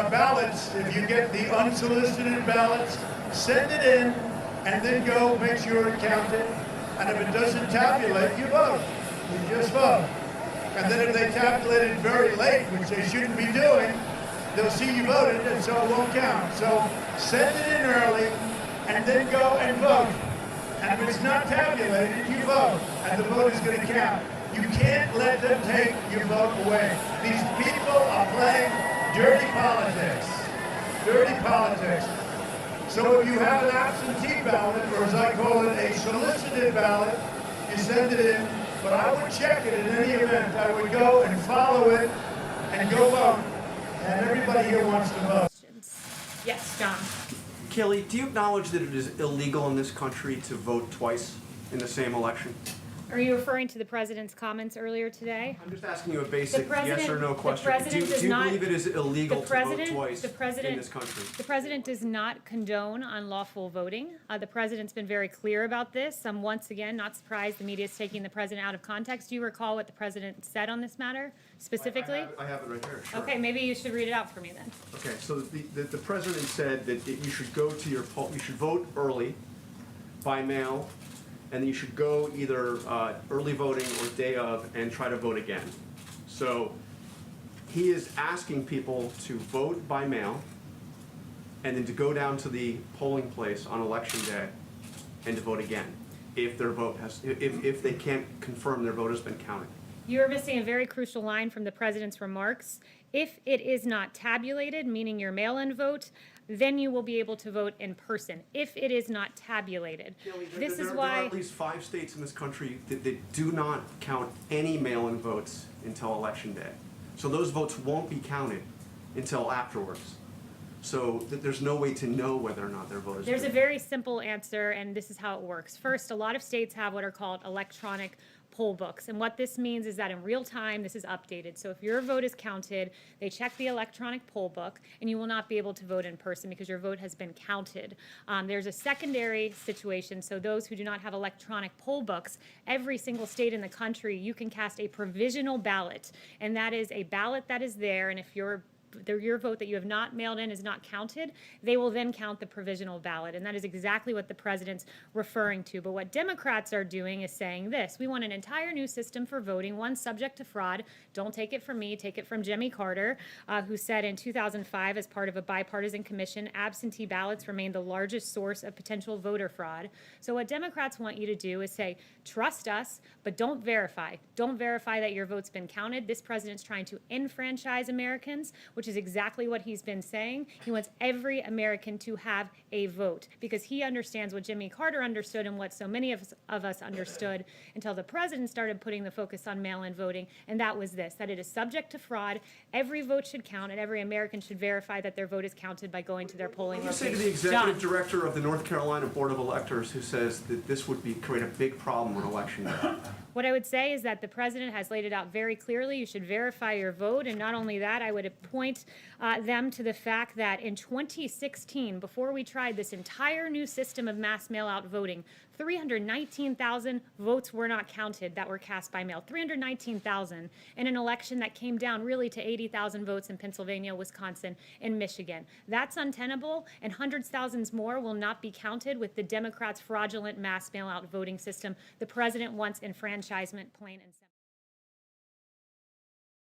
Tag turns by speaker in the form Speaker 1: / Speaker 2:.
Speaker 1: ballots, if you get the unsolicited ballots, send it in, and then go make sure it counted. And if it doesn't tabulate, you vote. You just vote. And then if they tabulate it very late, which they shouldn't be doing, they'll see you voted, and so it won't count. So send it in early, and then go and vote. And if it's not tabulated, you vote, and the vote is going to count. You can't let them take your vote away. These people are playing dirty politics. Dirty politics. So if you have an absentee ballot, or as I call it, a solicited ballot, you send it in. But I would check it in any event. I would go and follow it and go vote. And everybody here wants to vote.
Speaker 2: Yes, John.
Speaker 3: Kayleigh, do you acknowledge that it is illegal in this country to vote twice in the same election?
Speaker 2: Are you referring to the president's comments earlier today?
Speaker 3: I'm just asking you a basic yes or no question. Do you believe it is illegal to vote twice in this country?
Speaker 2: The president does not condone unlawful voting. The president's been very clear about this. I'm once again not surprised the media is taking the president out of context. Do you recall what the president said on this matter specifically?
Speaker 3: I have it right here. Sure.
Speaker 2: Okay, maybe you should read it out for me then.
Speaker 3: Okay, so the president said that you should go to your poll, you should vote early, by mail, and then you should go either early voting or day of and try to vote again. So he is asking people to vote by mail and then to go down to the polling place on election day and to vote again if their vote has, if they can't confirm their vote has been counted.
Speaker 2: You're missing a very crucial line from the president's remarks. If it is not tabulated, meaning your mail-in vote, then you will be able to vote in person. If it is not tabulated,
Speaker 3: there are at least 5 states in this country that do not count any mail-in votes until election day. So those votes won't be counted until afterwards. So there's no way to know whether or not their vote is.
Speaker 2: There's a very simple answer, and this is how it works. First, a lot of states have what are called electronic poll books. And what this means is that in real time, this is updated. So if your vote is counted, they check the electronic poll book, and you will not be able to vote in person because your vote has been counted. There's a secondary situation. So those who do not have electronic poll books, every single state in the country, you can cast a provisional ballot. And that is a ballot that is there, and if your vote that you have not mailed in is not counted, they will then count the provisional ballot. And that is exactly what the president's referring to. But what Democrats are doing is saying this: we want an entire new system for voting, one subject to fraud. Don't take it from me, take it from Jimmy Carter, who said in 2005, as part of a bipartisan commission, absentee ballots remain the largest source of potential voter fraud. So what Democrats want you to do is say, trust us, but don't verify. Don't verify that your vote's been counted. This president's trying to enfranchise Americans, which is exactly what he's been saying. He wants every American to have a vote because he understands what Jimmy Carter understood and what so many of us understood until the president started putting the focus on mail-in voting, and that was this, that it is subject to fraud. Every vote should count, and every American should verify that their vote is counted by going to their polling location.
Speaker 3: What do you say to the executive director of the North Carolina Board of Electors who says that this would create a big problem on election day?
Speaker 2: What I would say is that the president has laid it out very clearly. You should verify your vote, and not only that, I would point them to the fact that in 2016, before we tried this entire new system of mass mail-out voting, 319,000 votes were not counted that were cast by mail. 319,000 in an election that came down really to 80,000 votes in Pennsylvania, Wisconsin, and Michigan. That's untenable, and hundreds of thousands more will not be counted with the Democrats' fraudulent mass mail-out voting system. The president wants enfranchisement, plain and simple.